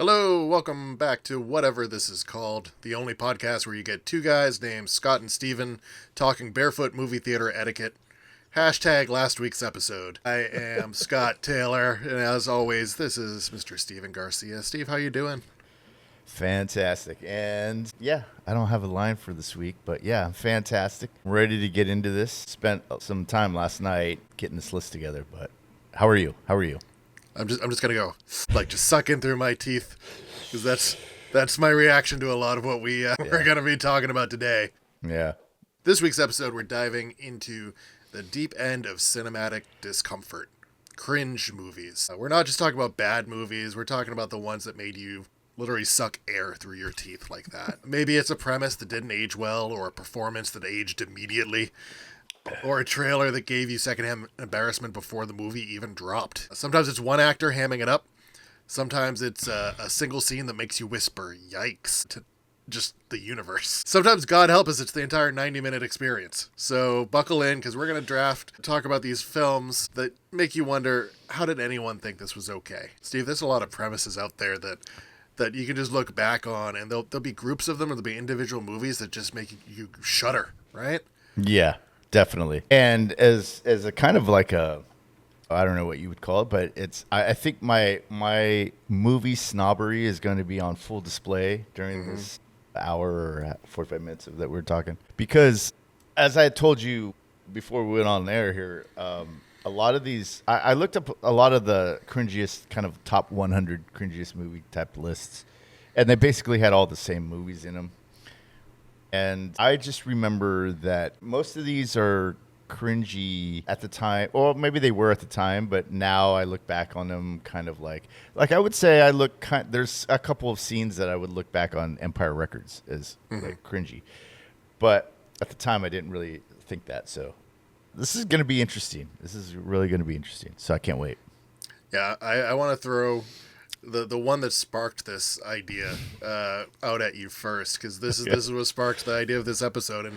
Hello, welcome back to whatever this is called, the only podcast where you get two guys named Scott and Steven talking barefoot movie theater etiquette. Hashtag last week's episode. I am Scott Taylor, and as always, this is Mr. Steven Garcia. Steve, how you doing? Fantastic. And yeah, I don't have a line for this week, but yeah, I'm fantastic. I'm ready to get into this. Spent some time last night getting this list together, but how are you? I'm just gonna go just sucking through my teeth, because that's my reaction to a lot of what we're gonna be talking about today. Yeah. This week's episode, we're diving into the deep end of cinematic discomfort, cringe movies. We're not just talking about bad movies. We're talking about the ones that made you literally suck air through your teeth like that. Maybe it's a premise that didn't age well, or a performance that aged immediately, or a trailer that gave you secondhand embarrassment before the movie even dropped. Sometimes it's one actor hamming it up. Sometimes it's a single scene that makes you whisper, yikes, to just the universe. Sometimes, God help us, it's the entire 90-minute experience. So buckle in, because we're going to talk about these films that make you wonder, how did anyone think this was okay? Steve, there's a lot of premises out there that you can just look back on, and there'll be groups of them, or there'll be individual movies that just make you shudder, right? Yeah, definitely. And as a kind of like I don't know what you would call it, but I think my movie snobbery is going to be on full display during this hour or 45 minutes that we're talking. Because as I had told you before we went on air here, a lot of these, I looked up a lot of the cringiest, kind of top 100 cringiest movie type lists, and they basically had all the same movies in them. And I just remember that most of these are cringy at the time, or maybe they were at the time, but now I look back on them kind of like I would say there's a couple of scenes that I would look back on Empire Records as like cringy. But at the time I didn't really think that, so this is going to be interesting. This is really going to be interesting. So I can't wait. Yeah, I want to throw the one that sparked this idea out at you first, because this is what sparked the idea of this episode.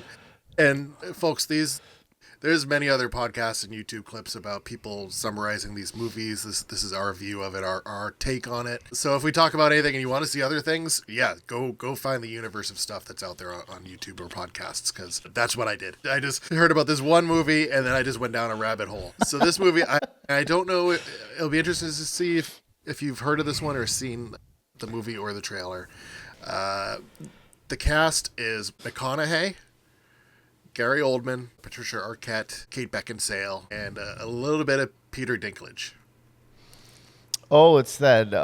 And folks, there's many other podcasts and YouTube clips about people summarizing these movies. This is our view of it, our take on it. So if we talk about anything and you want to see other things, yeah, go find the universe of stuff that's out there on YouTube or podcasts, because that's what I did. I just heard about this one movie, and then I just went down a rabbit hole. So this movie, I don't know, it'll be interesting to see if you've heard of this one or seen the movie or the trailer. The cast is McConaughey, Gary Oldman, Patricia Arquette, Kate Beckinsale, and a little bit of Peter Dinklage. Oh, it's that.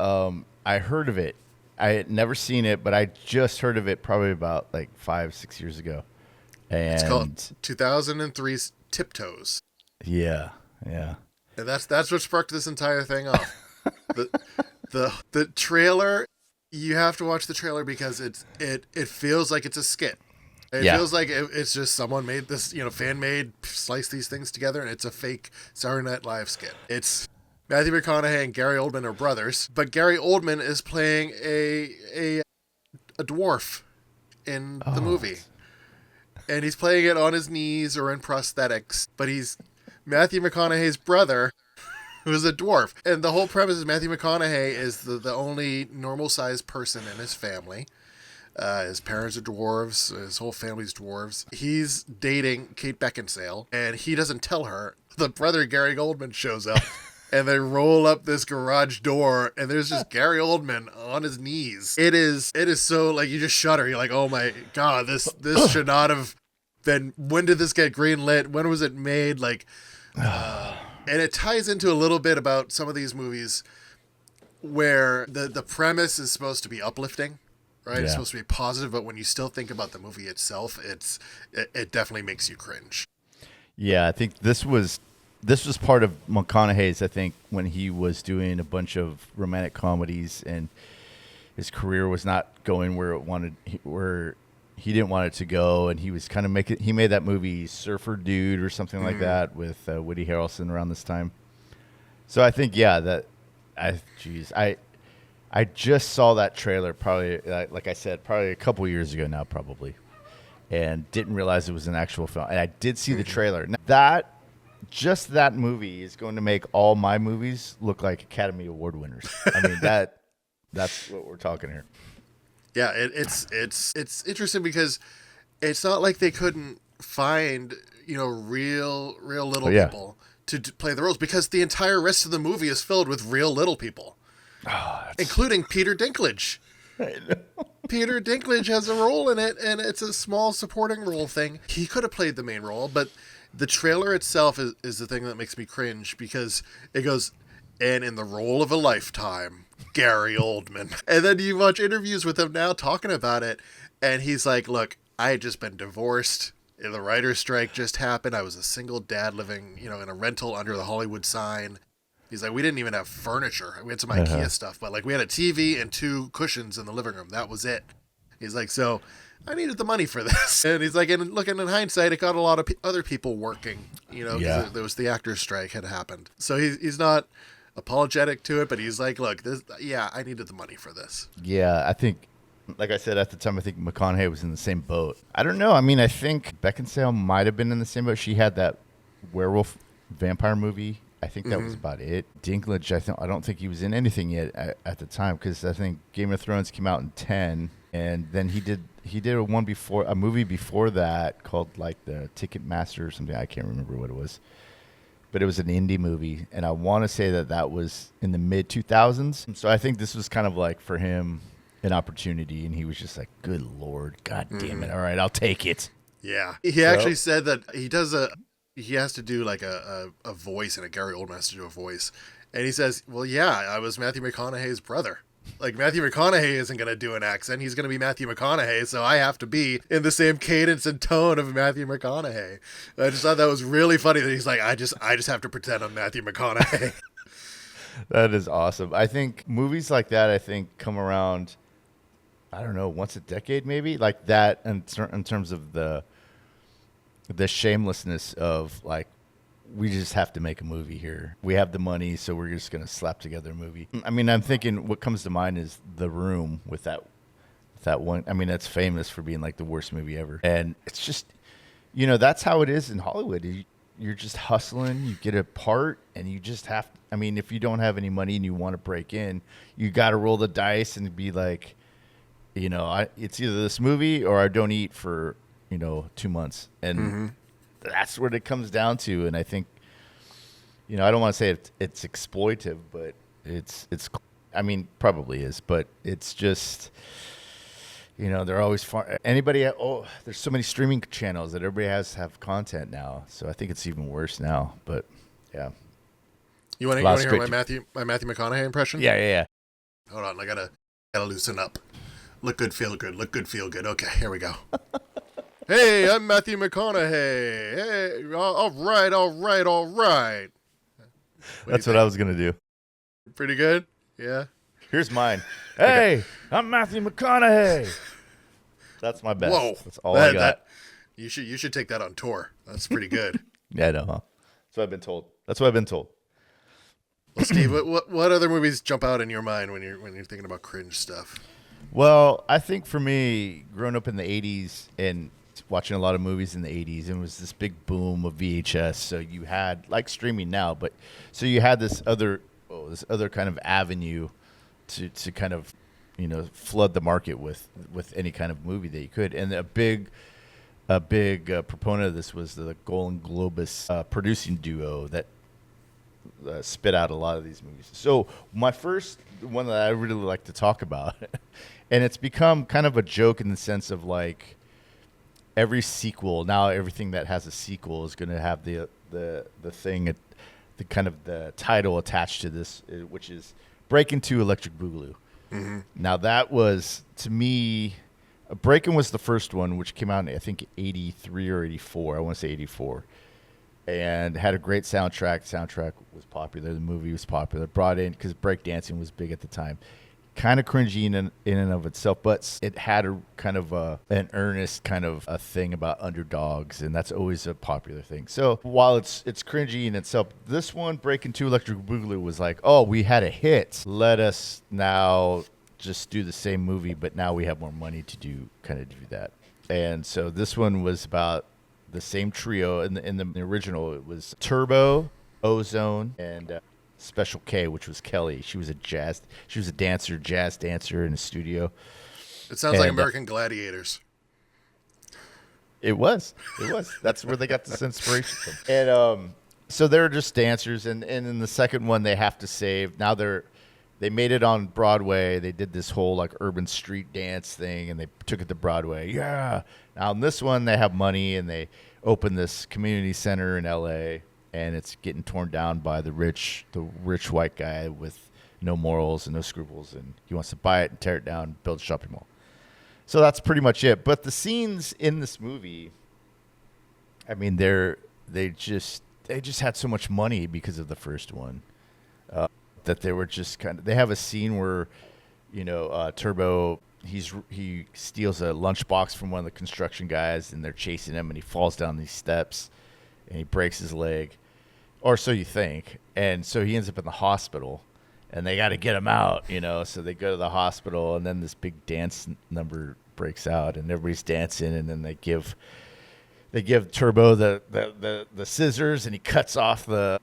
I heard of it. I had never seen it, but I just heard of it probably about like 5-6 years ago. And it's called 2003's Tiptoes. Yeah. And that's what sparked this entire thing off. the trailer, you have to watch the trailer because it feels like it's a skit. It feels like it's just someone made this, fan-made, slice these things together, and it's a fake Saturday Night Live skit. It's Matthew McConaughey and Gary Oldman are brothers, but Gary Oldman is playing a dwarf in the movie. And he's playing it on his knees or in prosthetics, but he's Matthew McConaughey's brother, who's a dwarf. And the whole premise is Matthew McConaughey is the only normal-sized person in his family. His parents are dwarves. His whole family's dwarves. He's dating Kate Beckinsale, and he doesn't tell her. The brother, Gary Oldman, shows up, and they roll up this garage door, and there's just Gary Oldman on his knees. It is so, you just shudder. You're like, oh my God, this should not have been. When did this get greenlit? When was it made? And it ties into a little bit about some of these movies where the premise is supposed to be uplifting. Right, yeah. It's supposed to be positive, but when you still think about the movie itself, it definitely makes you cringe. Yeah, I think this was part of McConaughey's. I think when he was doing a bunch of romantic comedies, and his career was not going where he didn't want it to go, and he was kind of he made that movie Surfer Dude or something like that with Woody Harrelson around this time. So I think I just saw that trailer probably, like I said, probably a couple years ago now, probably, and didn't realize it was an actual film. And I did see the trailer. Now, that movie is going to make all my movies look like Academy Award winners. I mean, That's what we're talking here. Yeah, it's interesting because it's not like they couldn't find real little people to play the roles, because the entire rest of the movie is filled with real little people, including Peter Dinklage. I know. Peter Dinklage has a role in it, and it's a small supporting role thing. He could have played the main role, but the trailer itself is the thing that makes me cringe, because it goes, and in the role of a lifetime, Gary Oldman. And then you watch interviews with him now talking about it, and he's like, look, I had just been divorced. The writer's strike just happened. I was a single dad living, in a rental under the Hollywood sign. He's like, we didn't even have furniture. We had some IKEA stuff, but like we had a TV and 2 cushions in the living room. That was it. He's like, so I needed the money for this. And he's like, and looking in hindsight, it got a lot of other people working, because there was the actor's strike had happened. So he's not apologetic to it, but he's like, look, I needed the money for this. Yeah, I think, like I said at the time, I think McConaughey was in the same boat. I don't know. I mean, I think Beckinsale might have been in the same boat. She had that werewolf vampire movie. I think that was about it. Dinklage, I don't think he was in anything yet at the time, because I think Game of Thrones came out in 10, and then he did a movie before that called like the Ticketmaster or something. I can't remember what it was, but it was an indie movie, and I want to say that was in the mid 2000s. So I think this was kind of like for him an opportunity, and he was just like, "Good Lord, God damn it! All right, I'll take it." Yeah, he actually said that he has to do like a voice, and a Gary Oldman has to do a voice. And he says, well, yeah, I was Matthew McConaughey's brother. Like, Matthew McConaughey isn't going to do an accent. He's going to be Matthew McConaughey, so I have to be in the same cadence and tone of Matthew McConaughey. I just thought that was really funny that he's like, I just have to pretend I'm Matthew McConaughey. That is awesome. I think movies like that, come around, I don't know, once a decade maybe, like that in terms of the shamelessness of like, we just have to make a movie here. We have the money, so we're just going to slap together a movie. I mean, I'm thinking what comes to mind is The Room with that one. I mean, that's famous for being like the worst movie ever. And it's just, that's how it is in Hollywood. You're just hustling, you get a part, and you just have to, I mean, if you don't have any money and you want to break in, you got to roll the dice and be like, it's either this movie or I don't eat for 2 months. And that's what it comes down to. And I think, I don't want to say it's exploitive, but it's, I mean, probably is, but it's just, they're always far. There's so many streaming channels that everybody have content now. So I think it's even worse now, but yeah. You want to hear my Matthew McConaughey impression? Yeah. Hold on. I gotta loosen up. Look good, feel good. Look good, feel good. Okay, here we go. Hey, I'm Matthew McConaughey. Hey, all right. That's what I was going to do. Pretty good? Yeah. Here's mine. Hey, I'm Matthew McConaughey. That's my best. Whoa. That's all I got. You should take that on tour. That's pretty good. Yeah, I know, huh? That's what I've been told. Well, Steve, what other movies jump out in your mind when you're thinking about cringe stuff? Well, I think for me, growing up in the 80s and watching a lot of movies in the 80s, and it was this big boom of VHS. So you had, like streaming now, but so you had this other kind of avenue to kind of, flood the market with any kind of movie that you could. And a big proponent of this was the Golden Globus producing duo that spit out a lot of these movies. So my first one that I really like to talk about, and it's become kind of a joke in the sense of like every sequel now, everything that has a sequel is going to have the thing, the kind of the title attached to this, which is Breakin' 2 Electric Boogaloo. Mm-hmm. Now that was, to me, Breakin' was the first one, which came out in I think 83 or 84. I want to say 84. And had a great soundtrack. Soundtrack was popular. The movie was popular. Brought in, because breakdancing was big at the time. Kind of cringy in and of itself, but it had a kind of an earnest kind of a thing about underdogs, and that's always a popular thing. So while it's cringy in itself, this one, Breakin' 2 Electric Boogaloo, was like, oh, we had a hit. Let us now just do the same movie, but now we have more money to do that. And so this one was about the same trio. In the original, it was Turbo, Ozone, and Special K, which was Kelly. She was a jazz dancer in a studio. It sounds like American Gladiators. It was. That's where they got this inspiration from. And so they're just dancers, and in the second one they have to save. Now they made it on Broadway. They did this whole like urban street dance thing, and they took it to Broadway. Yeah. Now in this one they have money, and they open this community center in L.A., and it's getting torn down by the rich white guy with no morals and no scruples, and he wants to buy it and tear it down and build a shopping mall. So that's pretty much it. But the scenes in this movie, I mean, they just had so much money because of the first one that they were just they have a scene where, Turbo, he steals a lunchbox from one of the construction guys, and they're chasing him, and he falls down these steps, and he breaks his leg, or so you think, and so he ends up in the hospital. And they got to get him out, So they go to the hospital, and then this big dance number breaks out, and everybody's dancing. And then they give Turbo the scissors, and he cuts off the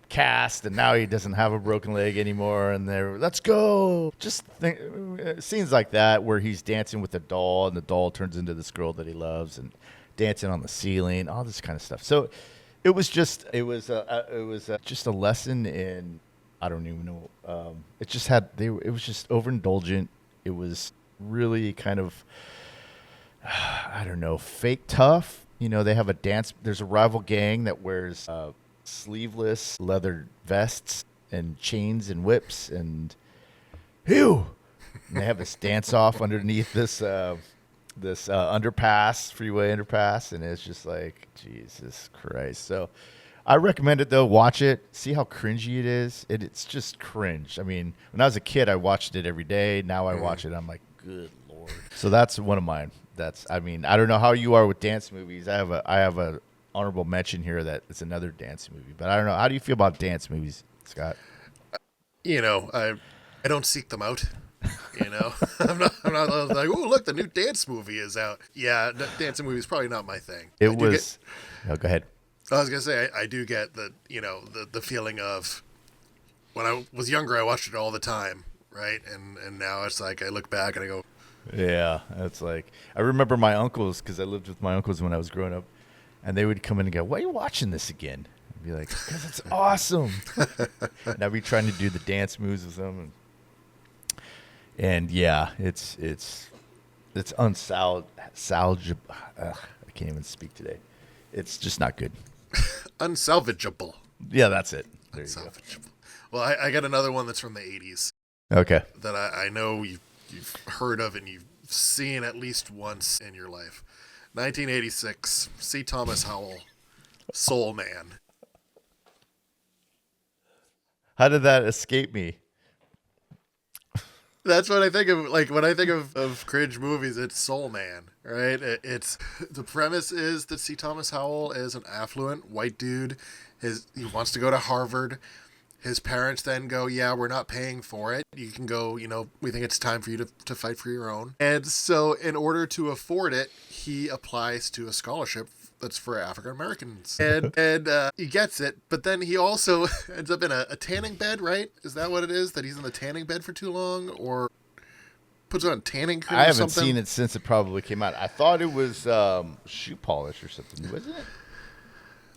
cast, and now he doesn't have a broken leg anymore. And they're let's go. Just scenes like that where he's dancing with the doll, and the doll turns into this girl that he loves, and dancing on the ceiling, all this kind of stuff. So. It was just a lesson in, I don't even know. It was just overindulgent. It was really kind of, I don't know, fake tough. They have there's a rival gang that wears sleeveless leather vests and chains and whips, and and they have this dance off underneath this freeway underpass, and it's just like, Jesus Christ. So I recommend it, though. Watch it. See how cringy it is. It's just cringe. I mean, when I was a kid, I watched it every day. Now I watch it, I'm like, good Lord. So that's one of mine. I don't know how you are with dance movies. I have a honorable mention here that it's another dance movie, but I don't know. How do you feel about dance movies, Scott? I don't seek them out. I'm not like, oh, look, the new dance movie is out. Yeah, dancing movie is probably not my thing. Go ahead. I was gonna say I do get the feeling of when I was younger, I watched it all the time, right? And now it's like I look back and I go, yeah, it's like I remember my uncles, because I lived with my uncles when I was growing up, and they would come in and go, "Why are you watching this again?" I'd be like, "Because it's awesome." And I'd be trying to do the dance moves with them. And yeah, it's unsalvageable. I can't even speak today. It's just not good. Unsalvageable. Yeah, that's it. There you go. Well, I got another one that's from the 80s. Okay. That I know you've heard of and you've seen at least once in your life. 1986, C. Thomas Howell, Soul Man. How did that escape me? That's what I think of. Like when I think of cringe movies, it's Soul Man, right? It's the premise is that C. Thomas Howell is an affluent white dude. He wants to go to Harvard. His parents then go, yeah, we're not paying for it. You can go, we think it's time for you to fight for your own. And so in order to afford it, he applies to a scholarship that's for African Americans. And he gets it, but then he also ends up in a tanning bed, right? Is that what it is? That he's in the tanning bed for too long, or puts on tanning cream or something? I haven't seen it since it probably came out. I thought it was shoe polish or something, wasn't it?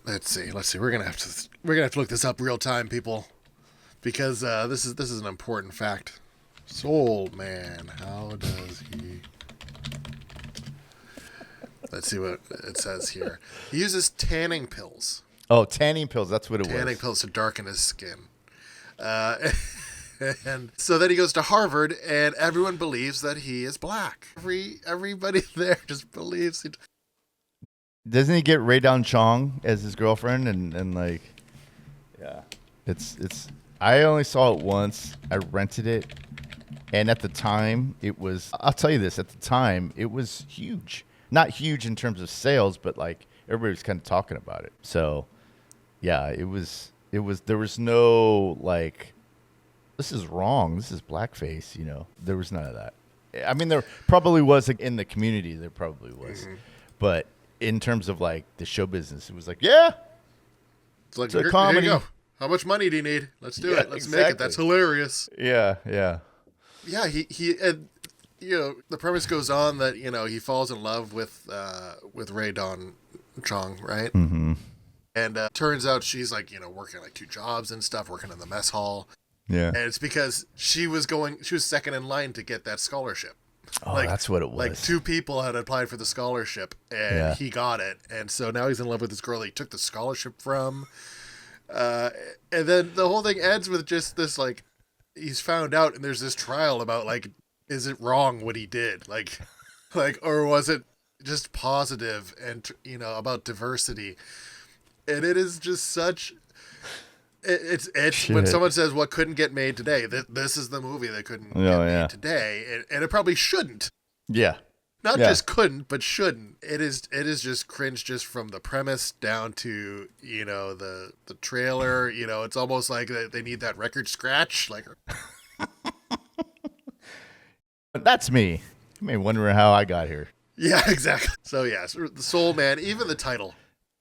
Let's see. We're gonna have to look this up real time, people, because this is an important fact. Soul Man, how does he? Let's see what it says here. He uses tanning pills. Oh, tanning pills. That's what it was. Tanning pills to darken his skin. And so then he goes to Harvard, and everyone believes that he is black. Everybody there just believes he. Doesn't he get Ray Down Chong as his girlfriend? And like, yeah, it's. I only saw it once. I rented it, and at the time, it was. I'll tell you this. At the time, it was huge. Not huge in terms of sales, but like everybody was kind of talking about it. So, yeah, it was. There was no like, this is wrong. This is blackface. There was none of that. I mean, there probably was in the community. There probably was, but in terms of like the show business, it was like, yeah, it's like a comedy. Here you go. How much money do you need? Let's do Yeah, it. Let's make it. That's hilarious. Yeah, yeah. Yeah, and, the premise goes on that, he falls in love with Ray Don Chong, right? Mm-hmm. And turns out she's like, working like 2 jobs and stuff, working in the mess hall. Yeah. And it's because she was second in line to get that scholarship. Oh, that's what it was. Like 2 people had applied for the scholarship, and he got it. And so now he's in love with this girl that he took the scholarship from. And then the whole thing ends with just this, like, he's found out, and there's this trial about, like, is it wrong what he did? Like, or was it just positive and, about diversity? And it is just such... It's when someone says what couldn't get made today, this is the movie that couldn't get made today, and it probably shouldn't. Yeah. Not just couldn't, but shouldn't. It is just cringe, just from the premise down to the trailer. It's almost like they need that record scratch. Like, that's me. You may wonder how I got here. Yeah, exactly. So the Soul Man, even the title.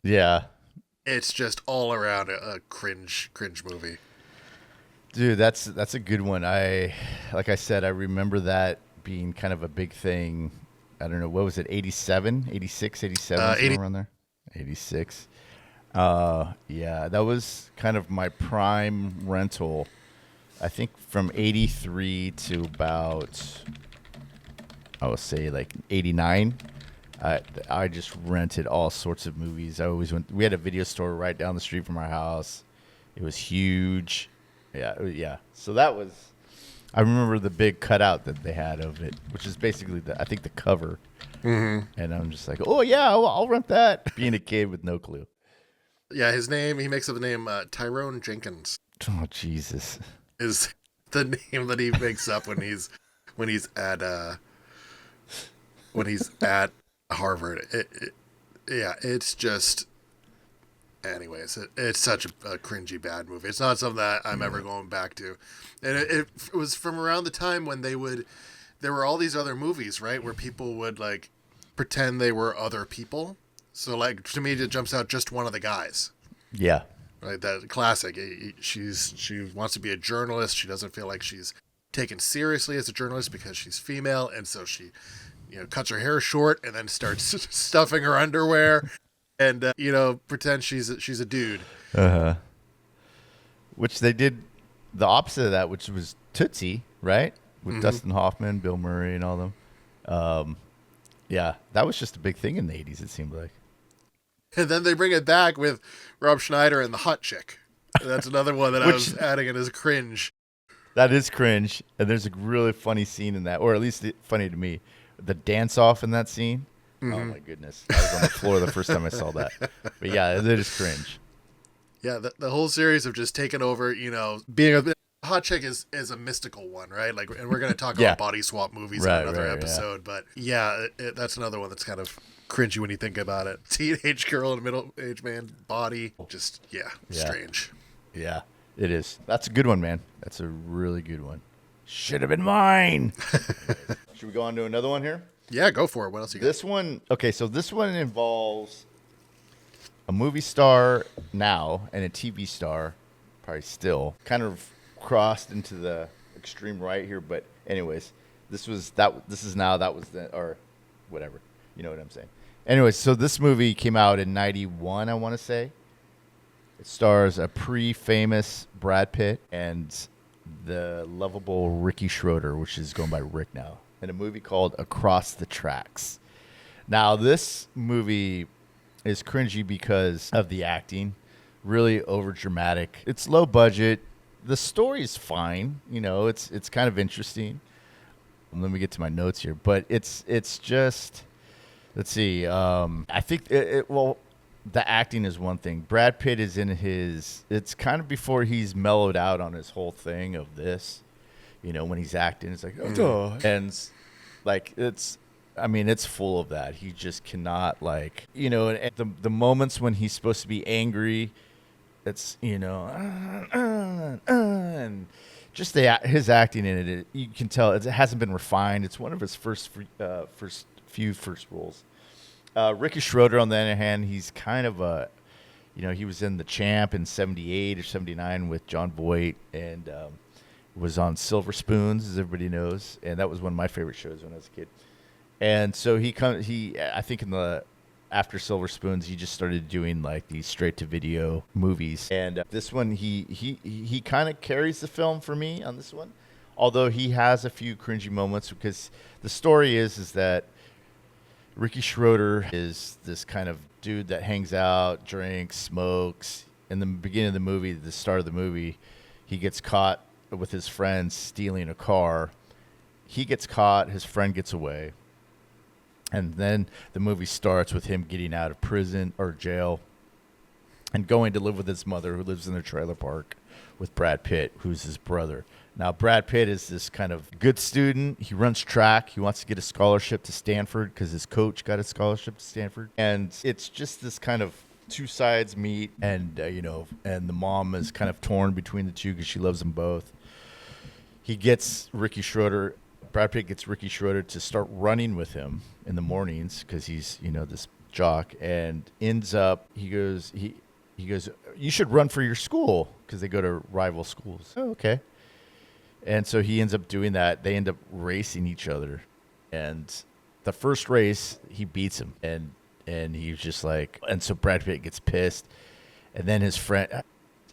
Yeah. It's just all around a cringe movie. Dude, that's a good one. Like I said, I remember that being kind of a big thing. I don't know, what was it, 87, 86, 87, somewhere around there? 86. Yeah, that was kind of my prime rental. I think from 83 to about, I would say like 89. I just rented all sorts of movies. I always went. We had a video store right down the street from our house. It was huge. Yeah. So that was. I remember the big cutout that they had of it, which is basically I think the cover. Mm-hmm. And I'm just like, oh yeah, I'll rent that. Being a kid with no clue. Yeah, his name. He makes up the name Tyrone Jenkins. Oh Jesus. Is the name that he makes up when he's at Harvard. It's just, anyways, it's such a cringy bad movie. It's not something that I'm ever going back to. And it was from around the time when there were all these other movies, right, where people would like pretend they were other people. So like, to me, it jumps out Just One of the Guys. Yeah. Right, that classic. She wants to be a journalist. She doesn't feel like she's taken seriously as a journalist because she's female, and so she cuts her hair short and then starts stuffing her underwear and, pretend she's a dude. Uh-huh. Which they did the opposite of that, which was Tootsie, right? With Dustin Hoffman, Bill Murray, and all them. Yeah, that was just a big thing in the 80s, it seemed like. And then they bring it back with Rob Schneider and the hot chick. And that's another one that I was adding it as cringe. That is cringe. And there's a really funny scene in that, or at least funny to me. The dance off in that scene. Mm-hmm. Oh my goodness. I was on the floor the first time I saw that. But yeah, it is cringe. Yeah, the whole series of just taking over, being a hot chick is a mystical one, right? Like, and we're going to talk about body swap movies in another episode. Yeah. But that's another one that's kind of cringy when you think about it. Teenage girl and middle-aged man body. Just, strange. Yeah, it is. That's a good one, man. That's a really good one. Should have been mine. Should we go on to another one here? Yeah, go for it. What else you got? This one, okay, so this one involves a movie star now and a TV star, probably still, kind of crossed into the extreme right here. But anyways, this is now, that was the, or whatever. You know what I'm saying. Anyways, so this movie came out in 91, I want to say. It stars a pre-famous Brad Pitt and the lovable Ricky Schroeder, which is going by Rick now, in a movie called Across the Tracks. Now, this movie is cringy because of the acting, really overdramatic. It's low budget. The story's fine. It's kind of interesting. Let me get to my notes here, but it's just, let's see. I think the acting is one thing. Brad Pitt is in it's kind of before he's mellowed out on his whole thing of this, when he's acting, it's like, oh, and like, it's full of that. He just cannot, like, and the moments when he's supposed to be angry, it's, and just his acting in it, you can tell it hasn't been refined. It's one of his first roles. Ricky Schroeder, on the other hand, he's kind of he was in The Champ in 78 or 79 with John Voight, and was on Silver Spoons, as everybody knows. And that was one of my favorite shows when I was a kid. And so I think after Silver Spoons, he just started doing like these straight to video movies. And this one, he kind of carries the film for me on this one. Although he has a few cringy moments, because the story is that Ricky Schroeder is this kind of dude that hangs out, drinks, smokes. In the beginning of the movie, the start of the movie, he gets caught with his friends stealing a car. He gets caught, his friend gets away. And then the movie starts with him getting out of prison or jail and going to live with his mother, who lives in a trailer park, with Brad Pitt, who's his brother. Now, Brad Pitt is this kind of good student. He runs track. He wants to get a scholarship to Stanford because his coach got a scholarship to Stanford. And it's just this kind of two sides meet, and and the mom is kind of torn between the two because she loves them both. Brad Pitt gets Ricky Schroeder to start running with him in the mornings because he's, this jock, and ends up, he goes, you should run for your school, because they go to rival schools. Oh, okay. And so he ends up doing that. They end up racing each other. And the first race, he beats him. And he's just like, and so Brad Pitt gets pissed. And then his friend,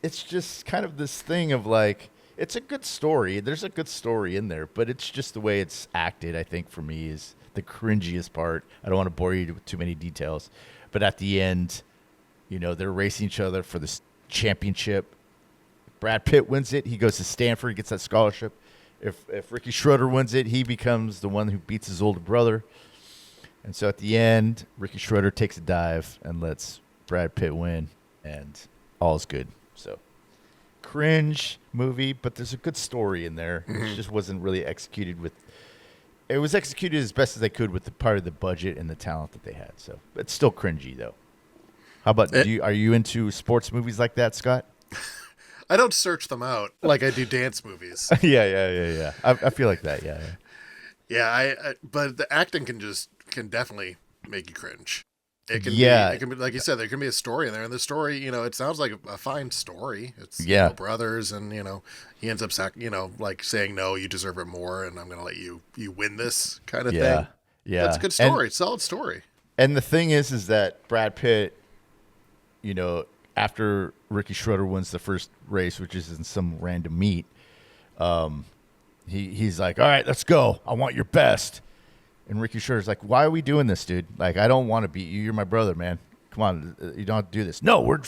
it's just kind of this thing of like, it's a good story. There's a good story in there, but it's just the way it's acted, I think, for me, is the cringiest part. I don't want to bore you with too many details. But at the end, they're racing each other for the championship. Brad Pitt wins it. He goes to Stanford, gets that scholarship. If Ricky Schroeder wins it, he becomes the one who beats his older brother. And so at the end, Ricky Schroeder takes a dive and lets Brad Pitt win, and all's good. So cringe movie, but there's a good story in there. It just wasn't really executed it was executed as best as they could with the part of the budget and the talent that they had. So it's still cringy, though. How about are you into sports movies like that, Scott? I don't search them out like I do dance movies. Yeah. I feel like that. Yeah. Yeah, but the acting can definitely make you cringe. It can be, like you said, there can be a story in there, and the story, it sounds like a fine story. It's brothers, and he ends up like saying, no, you deserve it more, and I'm gonna let you win this kind of thing. Yeah, that's a good story. It's a solid story. And the thing is that Brad Pitt, after Ricky Schroeder wins the first race, which is in some random meet, he's like, all right, let's go. I want your best. And Ricky Schroeder's like, why are we doing this, dude? Like, I don't want to beat you. You're my brother, man. Come on. You don't have to do this. No, we're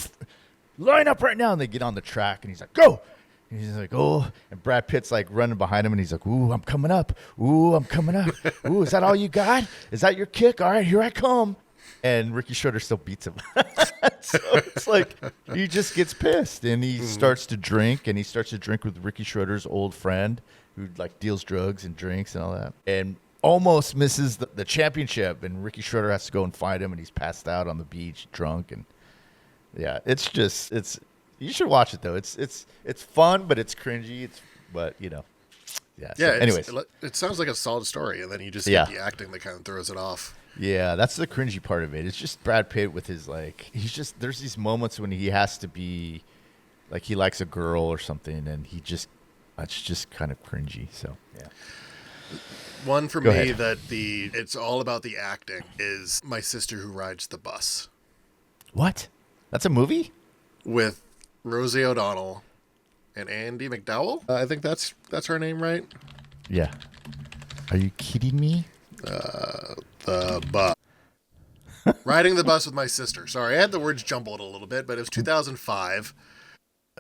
line up right now. And they get on the track, and he's like, go. And he's like, oh. And Brad Pitt's like running behind him, and he's like, ooh, I'm coming up. Ooh, I'm coming up. Ooh, is that all you got? Is that your kick? All right, here I come. And Ricky Schroeder still beats him. So it's like he just gets pissed, and he starts to drink, with Ricky Schroeder's old friend who like deals drugs and drinks and all that, and almost misses the championship. And Ricky Schroeder has to go and find him, and he's passed out on the beach drunk. And yeah, you should watch it though. It's fun, but it's cringy. Yeah. So anyways, it sounds like a solid story, and then you just get the acting that kind of throws it off. Yeah, that's the cringy part of it. It's just Brad Pitt with his there's these moments when he has to be like he likes a girl or something, and that's just kind of cringy. So yeah. One for me that it's all about the acting is My Sister Who Rides the Bus. What? That's a movie? With Rosie O'Donnell and Andie MacDowell. I think that's her name, right? Yeah. Are you kidding me? The bus. Riding the Bus with My Sister. Sorry, I had the words jumbled a little bit, but it was 2005.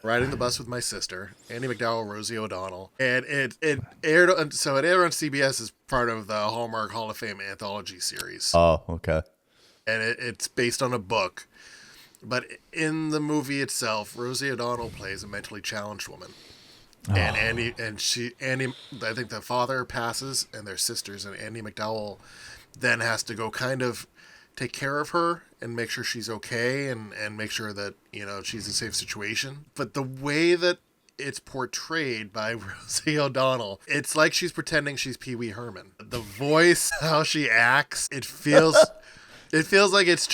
Riding the Bus with My Sister. Andie MacDowell, Rosie O'Donnell. And it aired on CBS as part of the Hallmark Hall of Fame anthology series. Oh, okay. And it's based on a book. But in the movie itself, Rosie O'Donnell plays a mentally challenged woman. Oh. And Andie, I think the father passes, and they're sisters, and Andie MacDowell then has to go kind of take care of her and make sure she's okay, and make sure that, she's in a safe situation. But the way that it's portrayed by Rosie O'Donnell, it's like she's pretending she's Pee Wee Herman. The voice, how she acts, it feels It feels like it's just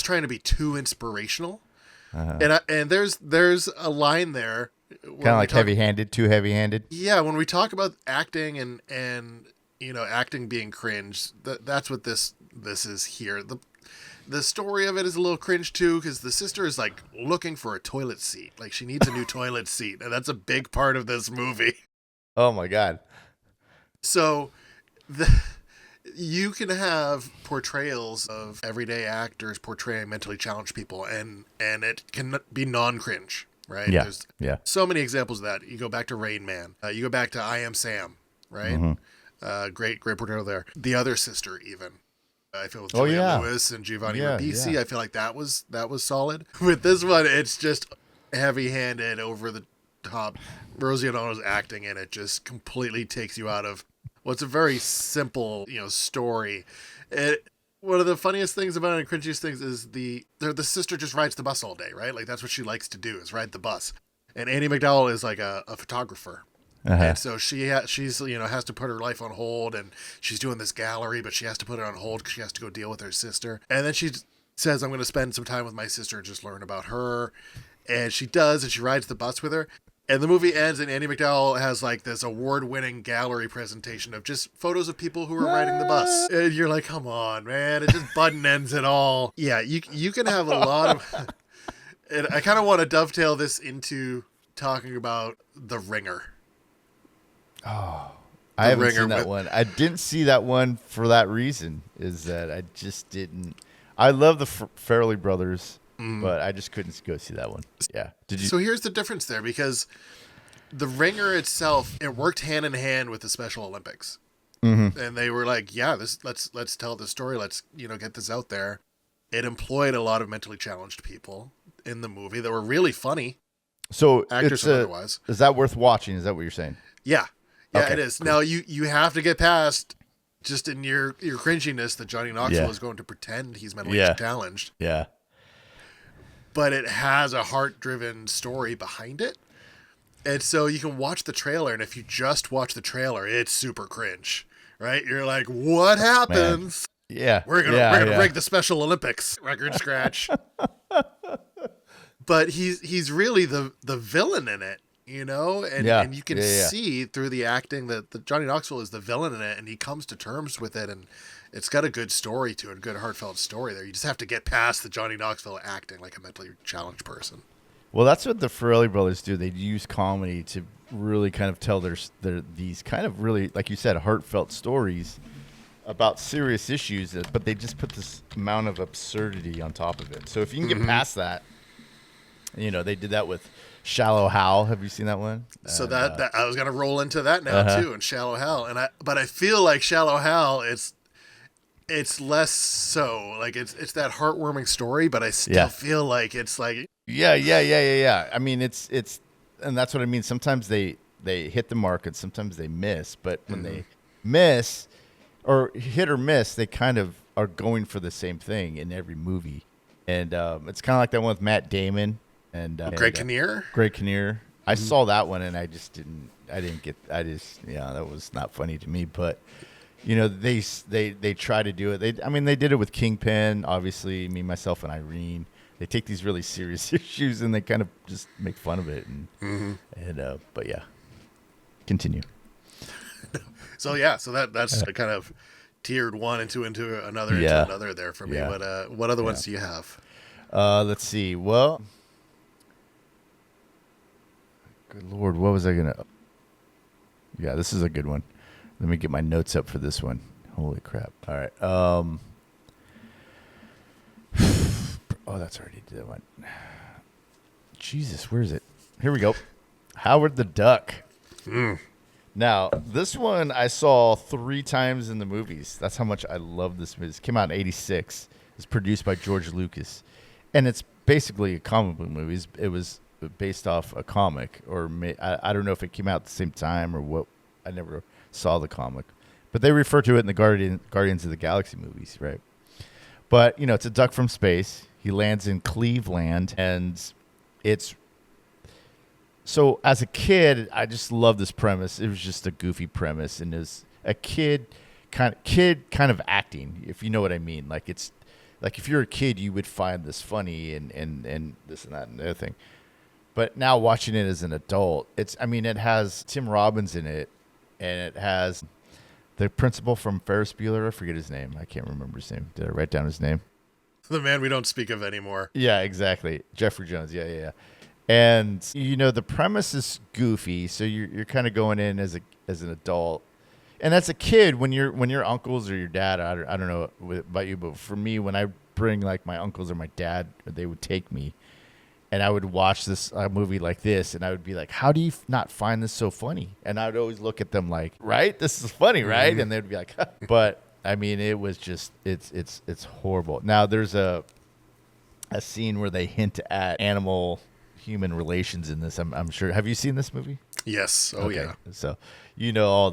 trying to be too inspirational. And there's a line there. Kind of like heavy-handed, too heavy-handed. Yeah, when we talk about acting and acting being cringe, that's what this is here. The story of it is a little cringe too, because the sister is like looking for a toilet seat. Like she needs a new toilet seat, and that's a big part of this movie. Oh my God. So you can have portrayals of everyday actors portraying mentally challenged people, and it can be non-cringe, right? Yeah. There's Yeah. so many examples of that. You go back to Rain Man. You go back to I Am Sam, right? Great portrayal there. The Other Sister, even. I feel with Julia Lewis and Giovanni Ribisi. Yeah. I feel like that was solid. With this one, it's just heavy-handed, over the top. Rosie O'Donnell's acting in it just completely takes you out of what's a very simple, story. One of the funniest things about it, and cringiest things, is the sister just rides the bus all day, right? Like that's what she likes to do, is ride the bus. And Andie MacDowell is like a photographer. And so she's has to put her life on hold, and she's doing this gallery, but she has to put it on hold because she has to go deal with her sister. And then she says, I'm going to spend some time with my sister and just learn about her. And she does, and she rides the bus with her. And the movie ends, and Andie MacDowell has like this award-winning gallery presentation of just photos of people who are riding the bus. And you're like, come on, man, it just button ends it all. Yeah, you can have a lot of... And I kind of want to dovetail this into talking about The Ringer. Oh, I haven't seen that one. I didn't see that one for that reason, is that I just didn't. I love the Farrelly brothers, but I just couldn't go see that one. Yeah. Did you? So here's the difference there, because The Ringer itself, it worked hand in hand with the Special Olympics. And they were like, yeah, let's tell the story. Let's, get this out there. It employed a lot of mentally challenged people in the movie that were really funny. So actors or otherwise. Is that worth watching? Is that what you're saying? Yeah. Yeah, okay, it is. Cool. Now, you have to get past, just in your cringiness, that Johnny Knoxville is going to pretend he's mentally challenged. Yeah. But it has a heart-driven story behind it. And so you can watch the trailer, and if you just watch the trailer, it's super cringe, right? You're like, what happens? Man. Yeah. We're gonna break the Special Olympics record scratch. But he's really the villain in it. And you can see through the acting that Johnny Knoxville is the villain in it, and he comes to terms with it, and it's got a good story to it, a good heartfelt story there. You just have to get past the Johnny Knoxville acting like a mentally challenged person. Well, that's what the Farrelly brothers do. They use comedy to really kind of tell their these kind of really, like you said, heartfelt stories about serious issues, but they just put this amount of absurdity on top of it. So if you can get past that, they did that with Shallow Hal. Have you seen that one? So that I was gonna roll into that now too, in Shallow Hal, but I feel like Shallow Hal, it's less so like it's that heartwarming story, but I still feel like it's like yeah. I mean, it's and that's what I mean. Sometimes they hit the mark, and sometimes they miss. But when they miss or hit or miss, they kind of are going for the same thing in every movie, and it's kind of like that one with Matt Damon. And Greg Kinnear. I saw that one, and that was not funny to me. But they try to do it. They did it with Kingpin, obviously, Me, Myself, and Irene. They take these really serious issues and they kind of just make fun of it. But yeah, continue. So that's kind of tiered one into another there for me. What other ones do you have? Let's see. Well, good Lord, what was I going to... Yeah, this is a good one. Let me get my notes up for this one. Holy crap. All right. That's already that one. Jesus, where is it? Here we go. Howard the Duck. Now, this one I saw 3 times in the movies. That's how much I love this movie. It came out in 1986. It's produced by George Lucas. And it's basically a comic book movie. It was based off a comic, or I don't know if it came out at the same time or what. I never saw the comic, but they refer to it in the Guardians of the Galaxy movies, right? But it's a duck from space. He lands in Cleveland, and it's so as a kid, I just loved this premise. It was just a goofy premise, and as a kid kind of acting, if you know what I mean. Like it's like if you're a kid, you would find this funny and this and that and the other thing. But now watching it as an adult, it has Tim Robbins in it, and it has the principal from Ferris Bueller. I forget his name. I can't remember his name. Did I write down his name? The man we don't speak of anymore. Yeah, exactly. Jeffrey Jones. Yeah. And the premise is goofy, so you're kind of going in as an adult, and as a kid, when your uncles or your dad, I don't know about you, but for me, when I bring like my uncles or my dad, they would take me, and I would watch this movie like this, and I would be like, "How do you not find this so funny?" And I would always look at them like, "Right, this is funny, right?" Mm-hmm. And they'd be like, "But I mean, it was just it's horrible." Now there's a scene where they hint at animal-human relations in this. I'm sure. Have you seen this movie? Yes. Oh, okay. Yeah. So all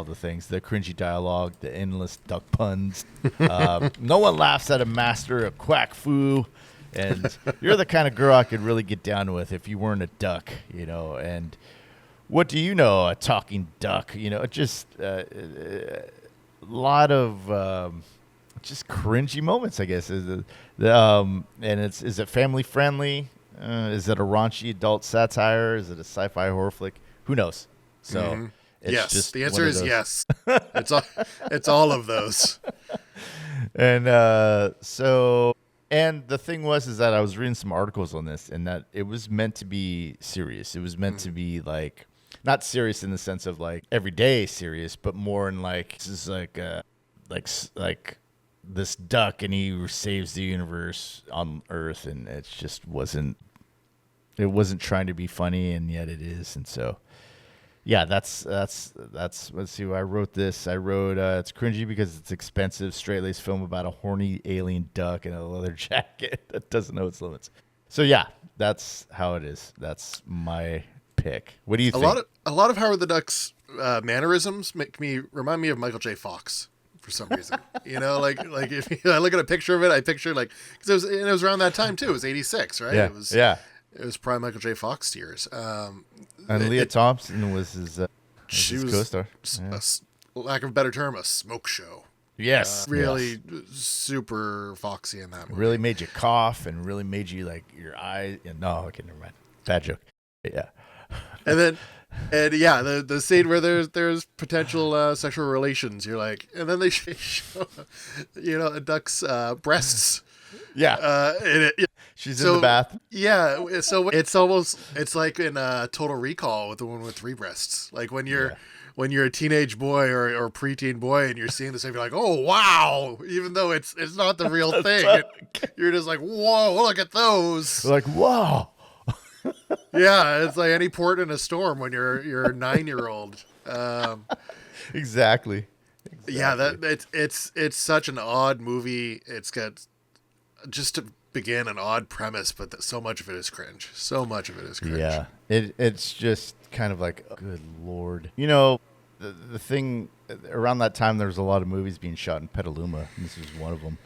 the things, the cringy dialogue, the endless duck puns. No one laughs at a master, a quack foo. And you're the kind of girl I could really get down with if you weren't a duck, and what do you know, a talking duck, just a lot of just cringy moments, I guess. And is it family friendly? Is it a raunchy adult satire? Is it a sci-fi horror flick? Who knows? So yes, just the answer is yes. It's all of those. And so. And the thing is that I was reading some articles on this, and that it was meant to be serious. It was meant to be like, not serious in the sense of like everyday serious, but more in like, this is like this duck, and he saves the universe on Earth, and it just wasn't trying to be funny, and yet it is. And so, yeah, that's let's see. I wrote this. I wrote it's cringy because it's expensive, straight-laced film about a horny alien duck in a leather jacket that doesn't know its limits. So yeah, that's how it is. That's my pick. What do you think? A lot of Howard the Duck's mannerisms remind me of Michael J. Fox for some reason. Like if I look at a picture of it, I picture like, because it was around that time too. It was 86, right? Yeah. It was prime Michael J. Fox years. And Leah Thompson was his co-star. Lack of a better term, a smoke show. Yes. Really super foxy in that movie. Really made you cough and really made you like your eyes. No, okay, never mind. Bad joke. Yeah. And the scene where there's potential sexual relations, you're like, and then they show, a duck's breasts. Yeah. She's in the bath. Yeah. So it's like in Total Recall with the one with 3 breasts. Like when you're a teenage boy or preteen boy and you're seeing this, and you're like, oh wow, even though it's not the real thing, you're just like, whoa, look at those. Like, wow. Yeah, it's like any port in a storm when you're a 9-year-old. Exactly. Yeah, it's such an odd movie. It's got, just to begin, an odd premise, but so much of it is cringe. Yeah, it's just kind of like, oh, good Lord. The thing, around that time, there was a lot of movies being shot in Petaluma, and this was one of them.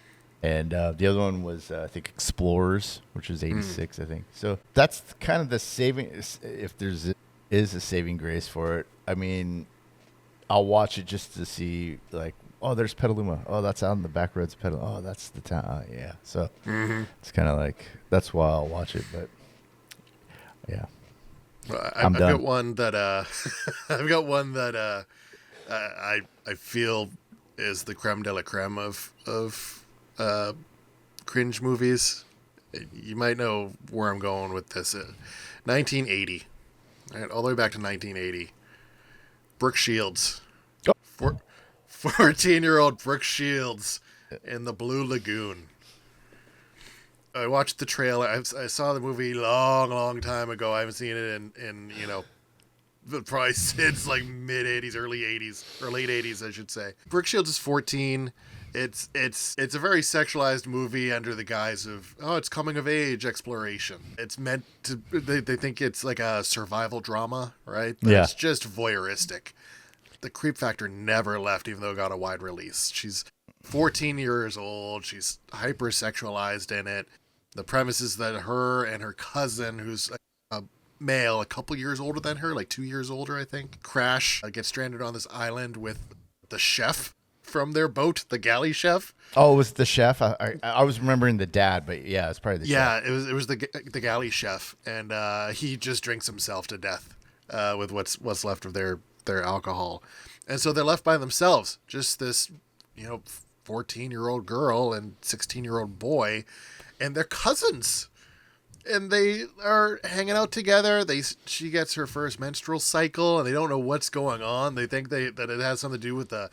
And the other one was, I think, Explorers, which was 86, I think. So that's kind of the saving, if is a saving grace for it. I mean, I'll watch it just to see, like, oh, there's Petaluma. Oh, that's out in the back roads of Petaluma. Oh, that's the town. Yeah. So it's kind of like, that's why I'll watch it. But yeah, I've got one that I feel is the creme de la creme of cringe movies. You might know where I'm going with this. 1980, right, all the way back to 1980. Brooke Shields. 14-year-old Brooke Shields in the Blue Lagoon. I watched the trailer. I saw the movie long time ago. I haven't seen it in probably since like mid 80s, early 80s, or late 80s, I should say. Brooke Shields is 14. It's a very sexualized movie under the guise of, it's coming of age exploration. It's meant to, they think it's like a survival drama, right? But it's just voyeuristic. The creep factor never left, even though it got a wide release. She's 14 years old. She's hypersexualized in it. The premise is that her and her cousin, who's a male, a couple years older than her, like 2 years older, I think, crash, get stranded on this island with the chef from their boat, the galley chef. Oh, it was the chef. I was remembering the dad, but yeah, it's probably the chef. Yeah, it was the galley chef, and he just drinks himself to death with what's left of their alcohol, and so they're left by themselves. Just this, 14-year-old girl and 16-year-old boy, and they're cousins. And they are hanging out together. She gets her first menstrual cycle, and they don't know what's going on. They think that it has something to do with a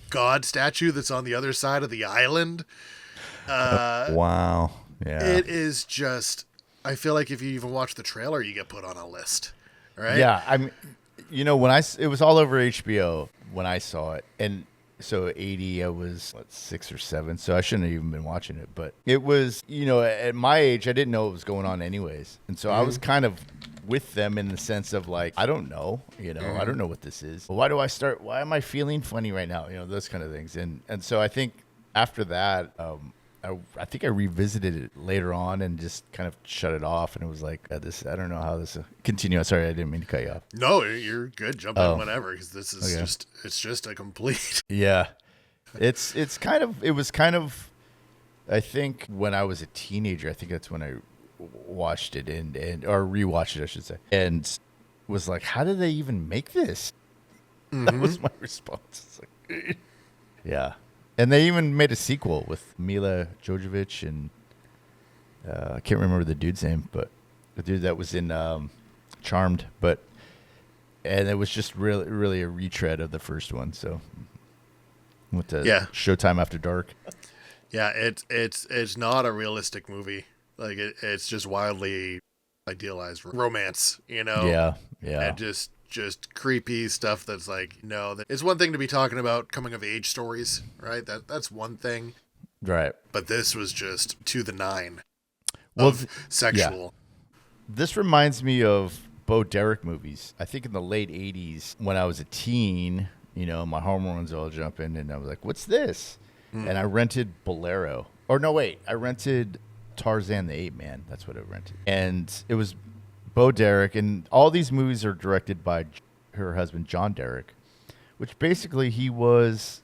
god statue that's on the other side of the island. Wow. Yeah. It is just. I feel like if you even watch the trailer, you get put on a list, right? Yeah. I mean, it was all over HBO when I saw it, and so 80, I was 6 or 7, so I shouldn't have even been watching it. But it was, at my age, I didn't know what was going on anyways, and so I was kind of with them in the sense of like, I don't know, I don't know what this is. Why am I feeling funny right now? Those kind of things, and so I think after that, I think I revisited it later on and just kind of shut it off, and it was like, I don't know how this continue. Sorry, I didn't mean to cut you off. No, you're good. Jump in whenever, because this is it's just a complete. Yeah, it was kind of. I think when I was a teenager, I think that's when I watched it or rewatched it, I should say, and was like, how did they even make this? Mm-hmm. That was my response. It's like, yeah. And they even made a sequel with Mila Jovovich and I can't remember the dude's name, but the dude that was in Charmed. And it was just really, really a retread of the first one. So went to Showtime After Dark. Yeah, it's not a realistic movie. Like it's just wildly idealized romance, Yeah, yeah. And just creepy stuff that's like, it's one thing to be talking about coming of age stories, right? That's one thing. Right. But this was just to the nine sexual. Yeah. This reminds me of Bo Derek movies. I think in the late 80s when I was a teen, my hormones all jumping and I was like, what's this? And I rented Bolero. Or no, wait. I rented Tarzan the Ape Man. That's what I rented. And it was Bo Derek, and all these movies are directed by her husband, John Derek, which basically he was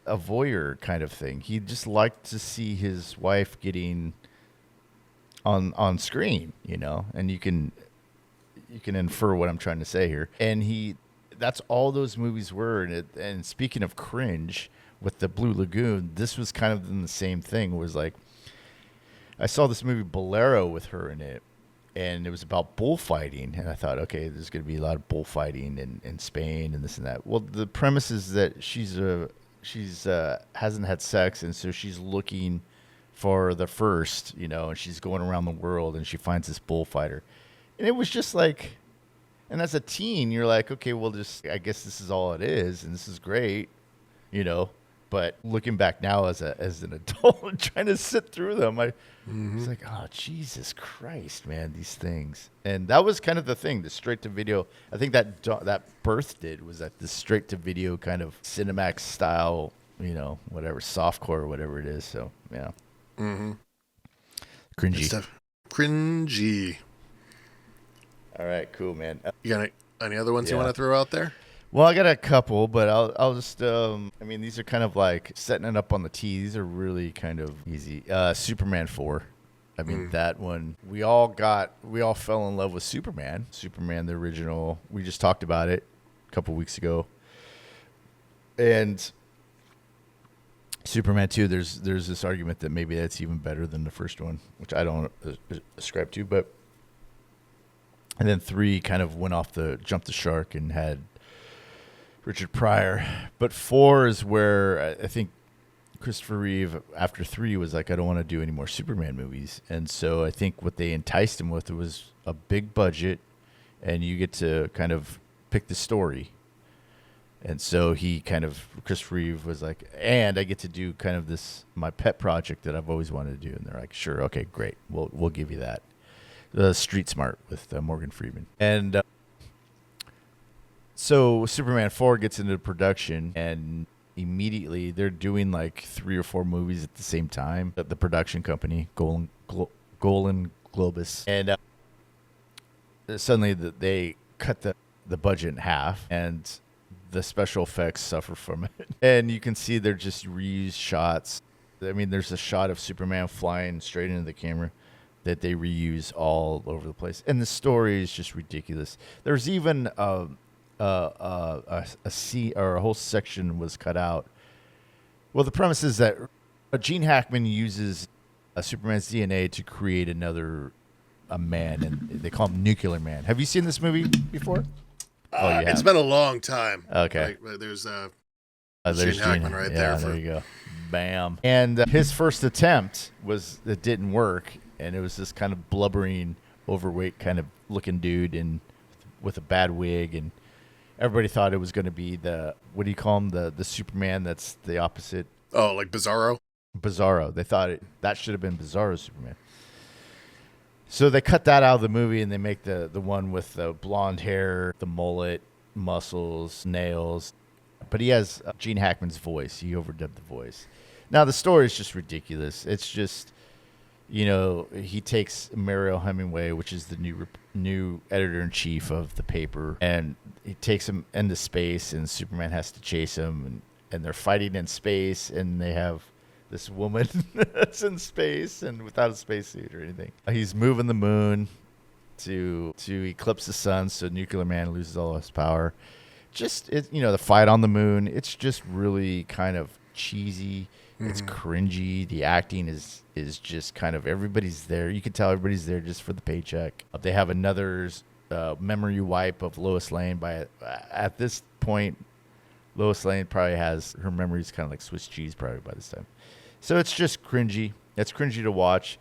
a voyeur kind of thing. He just liked to see his wife getting on screen, and you can infer what I'm trying to say here. And that's all those movies were. And speaking of cringe, with the Blue Lagoon, this was kind of in the same thing. It was like, I saw this movie Bolero with her in it, and it was about bullfighting, and I thought, okay, there's going to be a lot of bullfighting in Spain and this and that. Well, the premise is that she's hasn't had sex, and so she's looking for the first, and she's going around the world, and she finds this bullfighter, and it was just like, and as a teen, you're like, okay, well, I guess this is all it is, and this is great, But looking back now as an adult and trying to sit through them, it's like, oh, Jesus Christ, man, these things. And that was kind of the thing, the straight-to-video. I think that Birth did was that the straight-to-video kind of Cinemax style, whatever, softcore or whatever it is. So, yeah. Mm-hmm. Cringy. Cringy. All right, cool, man. You got any other ones you want to throw out there? Well, I got a couple, but I'll just, these are kind of like setting it up on the tee. These are really kind of easy. Superman 4. That one, we all fell in love with Superman. Superman, the original. We just talked about it a couple weeks ago. And Superman 2, there's this argument that maybe that's even better than the first one, which I don't ascribe to, and then 3 kind of jumped the shark and had Richard Pryor. But 4 is where I think Christopher Reeve, after 3, was like, I don't want to do any more Superman movies. And so I think what they enticed him with was a big budget, and you get to kind of pick the story. And so Christopher Reeve was like, and I get to do kind of my pet project that I've always wanted to do. And they're like, sure, okay, great. We'll give you that. Street Smart with Morgan Freeman. And so Superman 4 gets into production, and immediately they're doing like 3 or 4 movies at the same time at the production company, Golan Globus. And suddenly they cut the budget in half, and the special effects suffer from it. And you can see they're just reused shots. I mean, there's a shot of Superman flying straight into the camera that they reuse all over the place. And the story is just ridiculous. There's even a scene or a whole section was cut out. Well, the premise is that Gene Hackman uses Superman's DNA to create a man, and they call him Nuclear Man. Have you seen this movie before? It's been a long time. Okay. There's there's Gene Hackman right there. There you go. Bam. And his first attempt it didn't work, and it was this kind of blubbering, overweight kind of looking dude and with a bad wig, and everybody thought it was going to be what do you call him? The Superman that's the opposite. Oh, like Bizarro? Bizarro. They thought that should have been Bizarro Superman. So they cut that out of the movie, and they make the one with the blonde hair, the mullet, muscles, nails. But he has Gene Hackman's voice. He overdubbed the voice. Now, the story is just ridiculous. It's just, he takes Mariel Hemingway, which is the new editor-in-chief of the paper, and he takes him into space, and Superman has to chase him, and they're fighting in space, and they have this woman that's in space and without a spacesuit or anything. He's moving the moon to eclipse the sun, so Nuclear Man loses all his power. Just the fight on the moon. It's just really kind of cheesy. Mm-hmm. It's cringy. The acting is just kind of everybody's there. You can tell everybody's there just for the paycheck. They have another memory wipe of Lois Lane. At this point, Lois Lane probably has her memories kind of like Swiss cheese probably by this time. So it's just cringy. It's cringy to watch.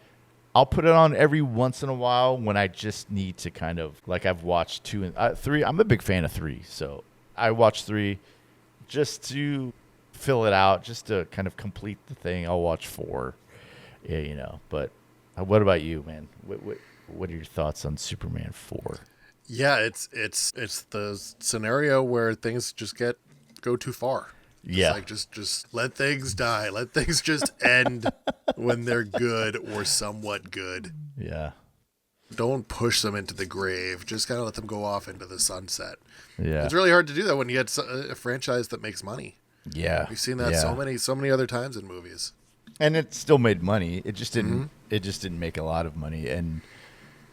I'll put it on every once in a while when I just need to kind of, like I've watched 2 and 3. I'm a big fan of 3. So I watch 3 just to fill it out, just to kind of complete the thing. I'll watch 4, But what about you, man? What are your thoughts on Superman 4? Yeah, it's the scenario where things just go too far. Yeah. Like just let things die. Let things just end when they're good or somewhat good. Yeah. Don't push them into the grave. Just kind of let them go off into the sunset. Yeah. It's really hard to do that when you get a franchise that makes money. Yeah. We've seen that so many other times in movies. And it still made money. It just didn't make a lot of money, and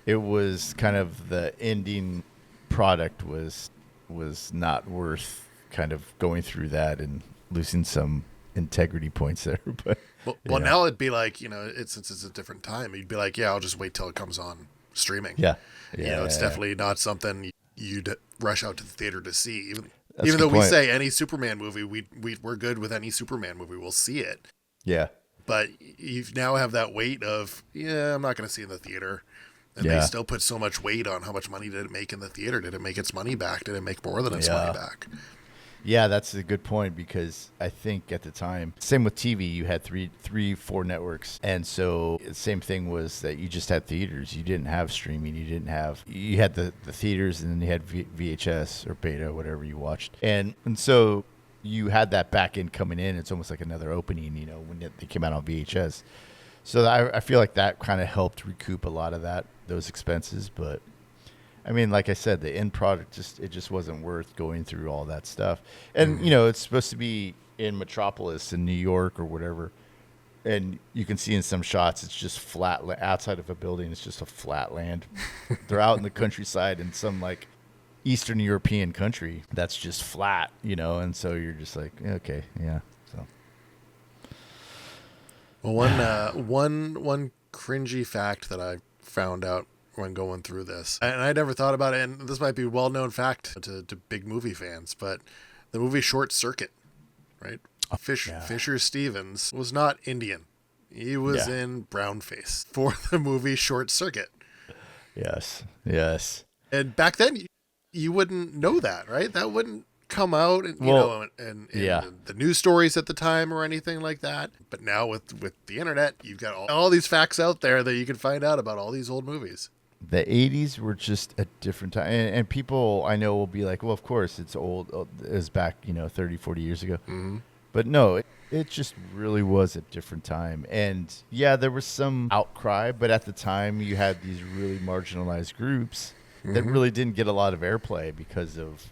it was kind of the ending product was not worth kind of going through that and losing some integrity points there. But well, now it'd be like, since it's a different time, you'd be like, yeah, I'll just wait till it comes on streaming. Yeah. It's definitely not something you'd rush out to the theater to see. Even though we say any Superman movie, we're good with any Superman movie. We'll see it. Yeah. But you now have that weight of, I'm not going to see it in the theater. And they still put so much weight on how much money did it make in the theater? Did it make its money back? Did it make more than its money back? Yeah, that's a good point, because I think at the time, same with TV, you had 4 networks. And so the same thing was that you just had theaters. You didn't have streaming. You had the theaters, and then you had VHS or Beta, whatever you watched. And so you had that back end coming in. It's almost like another opening, when they came out on VHS. So I feel like that kind of helped recoup a lot of those expenses. But I mean, like I said, the end product just wasn't worth going through all that stuff. And it's supposed to be in Metropolis in New York or whatever, and you can see in some shots it's just flat outside of a building. It's just a flat land. They're out in the countryside in some like Eastern European country that's just flat, and so you're just like, okay, yeah. So well, one cringy fact that I found out when going through this, and I never thought about it, and this might be a well-known fact to big movie fans, but the movie Short Circuit, right? Fisher Stevens was not Indian. He was in brownface for the movie Short Circuit. Yes. And back then, you wouldn't know that, right? That wouldn't come out, in the news stories at the time or anything like that. But now with the internet, you've got all these facts out there that you can find out about all these old movies. The 80s were just a different time. And people I know will be like, well, of course, it's old. It was back, 30, 40 years ago. Mm-hmm. But no, it just really was a different time. And yeah, there was some outcry, but at the time you had these really marginalized groups that really didn't get a lot of airplay because of,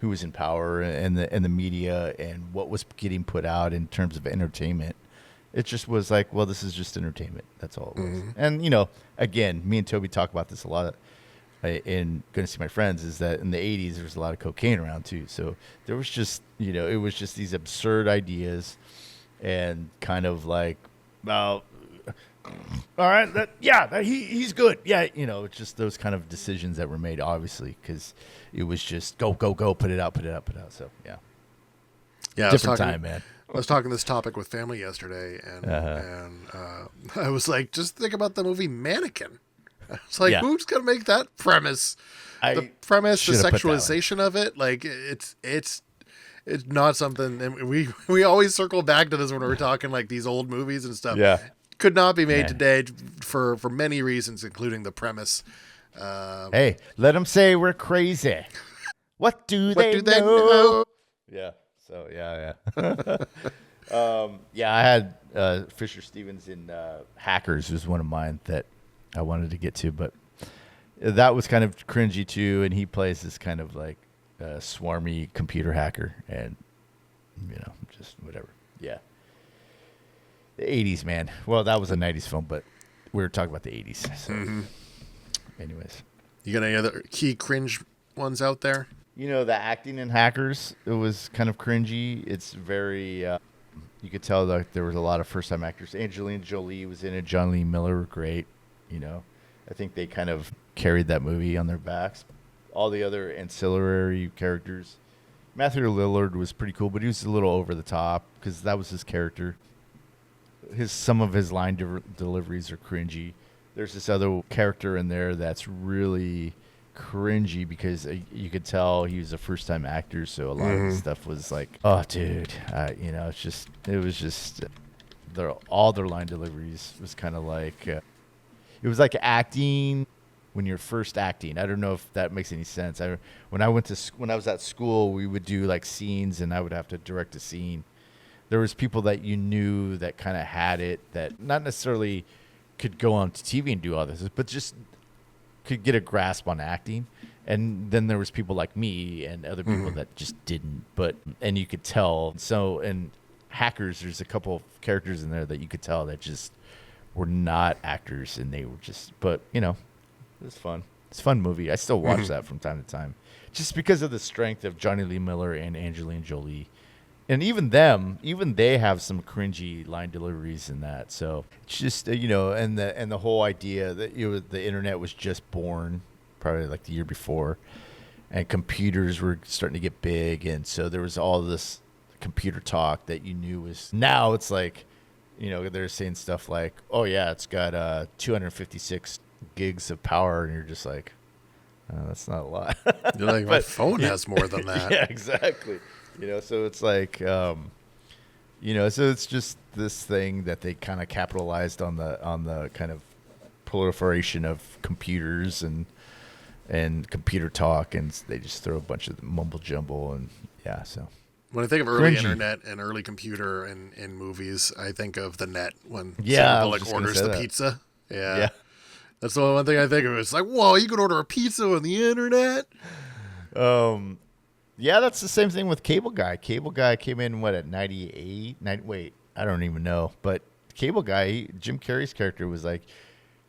who was in power and the media and what was getting put out in terms of entertainment. It just was like, well, this is just entertainment. That's all it was. Mm-hmm. And again, me and Toby talk about this a lot in Going to See My Friends, is that in the 80s there was a lot of cocaine around too. So there was just, it was just these absurd ideas and kind of like, well, all right, he's good. Yeah, it's just those kind of decisions that were made, obviously, because it was just go, put it out. So yeah, different time, man. I was talking this topic with family yesterday, and I was like, just think about the movie Mannequin. I was like, who's gonna make that premise? The sexualization of it, like it's not something. And we always circle back to this when we're talking like these old movies and stuff. Yeah. Could not be made today for many reasons, including the premise. Hey, let them say we're crazy. What do they know? Yeah. So yeah. I had Fisher Stevens in Hackers was one of mine that I wanted to get to, but that was kind of cringy too. And he plays this kind of like swarmy computer hacker, and just whatever. Yeah. The 80s, man. Well, that was a 90s film, but we were talking about the 80s. So, anyways. You got any other key cringe ones out there? The acting in Hackers, it was kind of cringy. It's very, you could tell that there was a lot of first-time actors. Angelina Jolie was in it. John Lee Miller were great. I think they kind of carried that movie on their backs. All the other ancillary characters. Matthew Lillard was pretty cool, but he was a little over the top because that was his character. Some of his line deliveries are cringy. There's this other character in there that's really cringy because you could tell he was a first-time actor, so a lot of the stuff was like, oh, dude, it was just all their line deliveries was kind of like, it was like acting when you're first acting. I don't know if that makes any sense. When I was at school, we would do like scenes, and I would have to direct a scene. There was people that you knew that kind of had it, that not necessarily could go on TV and do all this, but just could get a grasp on acting. And then there was people like me and other people that just didn't. And you could tell. So in Hackers, there's a couple of characters in there that you could tell that just were not actors, and they were just. But it was fun. It's a fun movie. I still watch that from time to time, just because of the strength of Johnny Lee Miller and Angelina Jolie. And even they have some cringy line deliveries in that. So it's just, and the whole idea that the internet was just born probably like the year before, and computers were starting to get big, and so there was all this computer talk that you knew was. Now it's like, they're saying stuff like, oh yeah, it's got 256 gigs of power, and you're just like, oh, that's not a lot. You're like, my phone has more than that. Yeah, exactly. So it's like, so it's just this thing that they kind of capitalized on the kind of proliferation of computers and computer talk, and they just throw a bunch of mumble jumble, and yeah. So when I think of early internet and early computer in movies, I think of the net when Sandra Bullock orders the pizza. Yeah. That's the one thing I think of. It's like, whoa, you can order a pizza on the internet. Yeah, that's the same thing with Cable Guy. Cable Guy came in, at 98? Wait, I don't even know. But Cable Guy, Jim Carrey's character was like,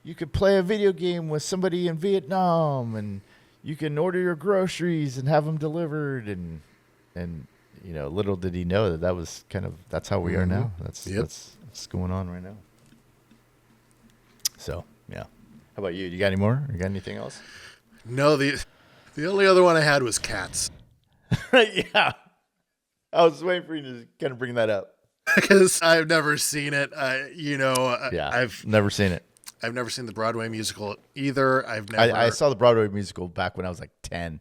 you could play a video game with somebody in Vietnam, and you can order your groceries and have them delivered. And little did he know that was that's how we are now. That's what's going on right now. So, yeah. How about you? You got any more? You got anything else? No, the only other one I had was Cats. Yeah, I was waiting for you to kind of bring that up because I've never seen it. I've never seen it. I've never seen the Broadway musical either. I saw the Broadway musical back when I was like 10.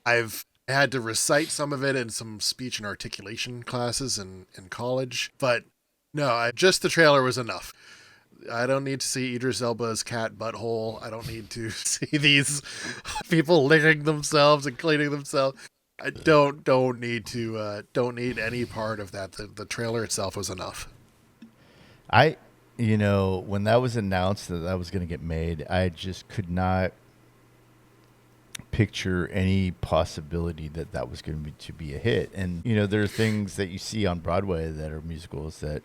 I've had to recite some of it in some speech and articulation classes in college, but no, just the trailer was enough. I don't need to see Idris Elba's cat butthole. I don't need to see these people licking themselves and cleaning themselves. I don't need any part of that. The trailer itself was enough. When that was announced that was going to get made, I just could not. picture any possibility that that was going to be a hit. And there are things that you see on Broadway that are musicals that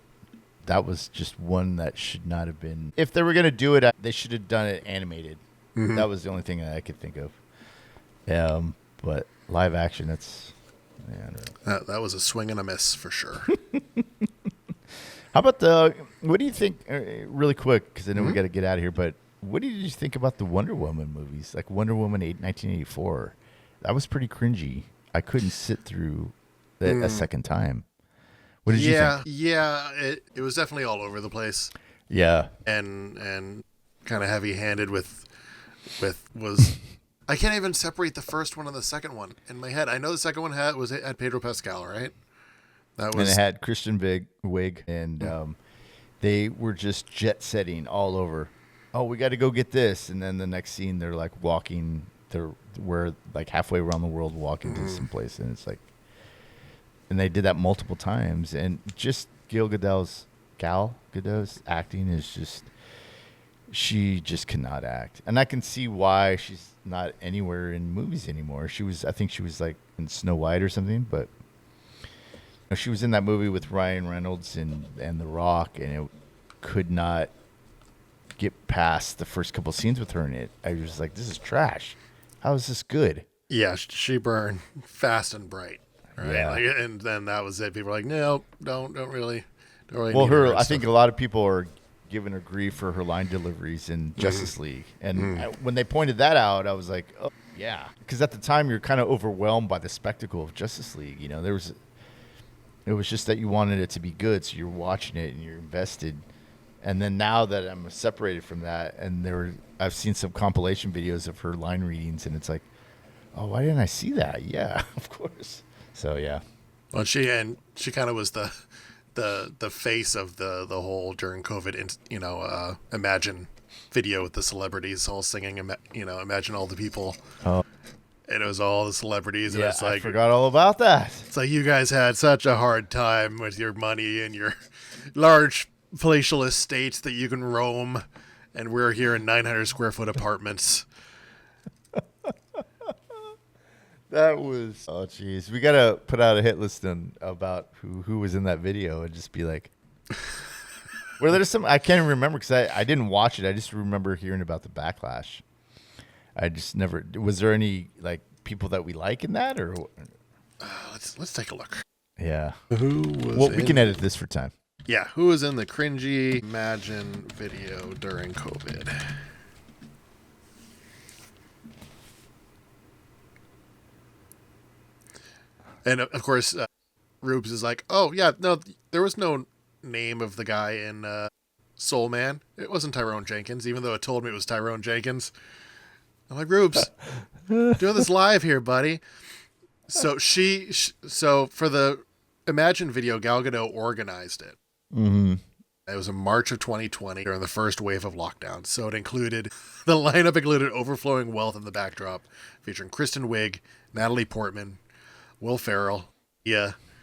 was just one that should not have been. If they were going to do it, they should have done it animated. Mm-hmm. That was the only thing that I could think of. But live action, that's I don't know. That was a swing and a miss for sure. How about what do you think, really quick, because I know we got to get out of here, but what did you think about the Wonder Woman movies? Like Wonder Woman 1984. That was pretty cringy. I couldn't sit through it a second time. What did you think? Yeah, it was definitely all over the place. Yeah. And kind of heavy-handed with was I can't even separate the first one and the second one in my head. I know the second one had Pedro Pascal, right? And it had Christian Wig, and they were just jet setting all over. Oh, we got to go get this, and then the next scene they're like walking. We're like halfway around the world walking to some place, and it's like, and they did that multiple times, and just Gal Gadot's acting is just, she just cannot act, and I can see why she's not anywhere in movies anymore. I think she was like in Snow White or something, but she was in that movie with Ryan Reynolds and The Rock, and it could not get past the first couple scenes with her in it. I was like, this is trash. How is this good? Yeah, she burned fast and bright. Right? Yeah. And then that was it. People were like, no, don't really. Well, I think a lot of people are giving her grief for her line deliveries in Justice League. And when they pointed that out, I was like, oh, yeah. Because at the time, you're kind of overwhelmed by the spectacle of Justice League. It was just that you wanted it to be good, so you're watching it and you're invested. And then now that I'm separated from that, and I've seen some compilation videos of her line readings, and it's like, oh, why didn't I see that? Yeah, of course. So yeah. Well, she kind of was the face of the whole during COVID. Imagine video with the celebrities all singing. Imagine all the people. Oh. And it was all the celebrities, and it's like, I forgot all about that. It's like you guys had such a hard time with your money and your large palatial estates that you can roam, and we're here in 900 square foot apartments. That was, oh geez, we gotta put out a hit list about who was in that video and just be like, were there some, I can't even remember because I didn't watch it. I just remember hearing about the backlash. I just never, was there any like people that we like in that, or? Let's take a look. Yeah. Who was? Well, we can edit this for time. Yeah, who was in the cringy Imagine video during COVID? And of course, Rubes is like, oh yeah, no, there was no name of the guy in Soul Man. It wasn't Tyrone Jenkins, even though it told me it was Tyrone Jenkins. I'm like, Rubes, doing this live here, buddy. So so for the Imagine video, Gal Gadot organized it. Mm-hmm. It was in March of 2020 during the first wave of lockdown. So the lineup included Overflowing Wealth in the backdrop, featuring Kristen Wiig, Natalie Portman, Will Ferrell,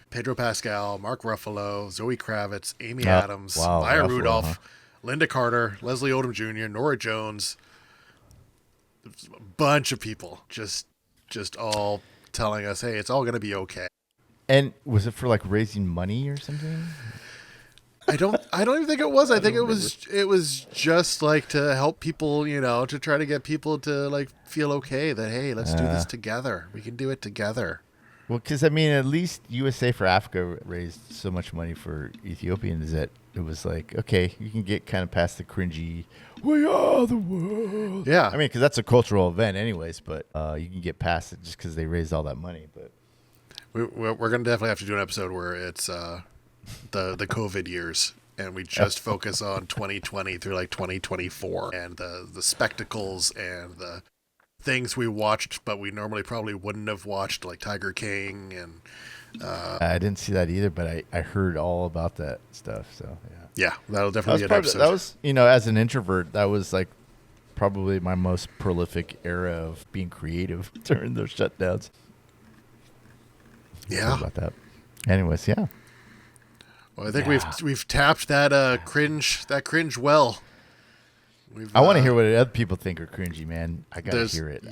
Pedro Pascal, Mark Ruffalo, Zoe Kravitz, Amy Adams, Maya Rudolph, Linda Carter, Leslie Odom Jr., Nora Jones. A bunch of people just all telling us, hey, it's all going to be okay. And was it for like raising money or something? I don't even think it was. I think it was just like to help people, to try to get people to like feel okay that, hey, let's do this together. We can do it together. Well, because I mean, at least USA for Africa raised so much money for Ethiopians that it was like, okay, you can get kind of past the cringy, we are the world. Yeah. I mean, because that's a cultural event anyways, but you can get past it just because they raised all that money. But we're going to definitely have to do an episode where it's the COVID years, and we just focus on 2020 through like 2024 and the spectacles and the things we watched but we normally probably wouldn't have watched, like Tiger King. And I didn't see that either, but I heard all about that stuff. So yeah, that'll definitely be an episode. That was, as an introvert, that was like probably my most prolific era of being creative during those shutdowns. Yeah, about that. Anyways, yeah. Well, I think we've tapped that cringe well. I want to hear what other people think are cringy, man. I gotta hear it.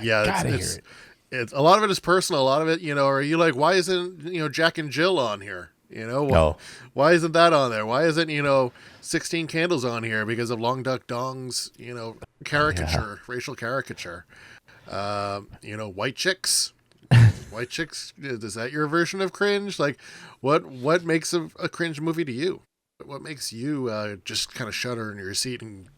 It's a lot of it is personal. A lot of it, are you like, why isn't Jack and Jill on here? No. Why isn't that on there? Why isn't 16 Candles on here because of Long Duck Dong's caricature, racial caricature? White chicks. White chicks. Is that your version of cringe? Like, what makes a cringe movie to you? What makes you just kind of shudder in your seat and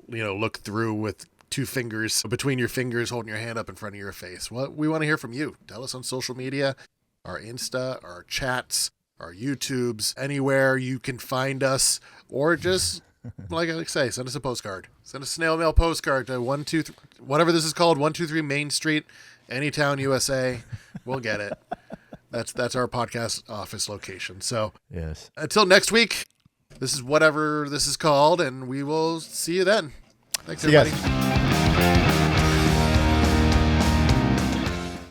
look through with 2 fingers between your fingers, holding your hand up in front of your face? What we want to hear from you. Tell us on social media, our Insta, our chats, our YouTubes, anywhere you can find us, or just like I say, send us a postcard. Send a snail mail postcard to 123, whatever this is called, 123 Main Street, Anytown, USA. We'll get it. That's our podcast office location. So yes. Until next week, this is whatever this is called, and we will see you then. Thanks, everybody.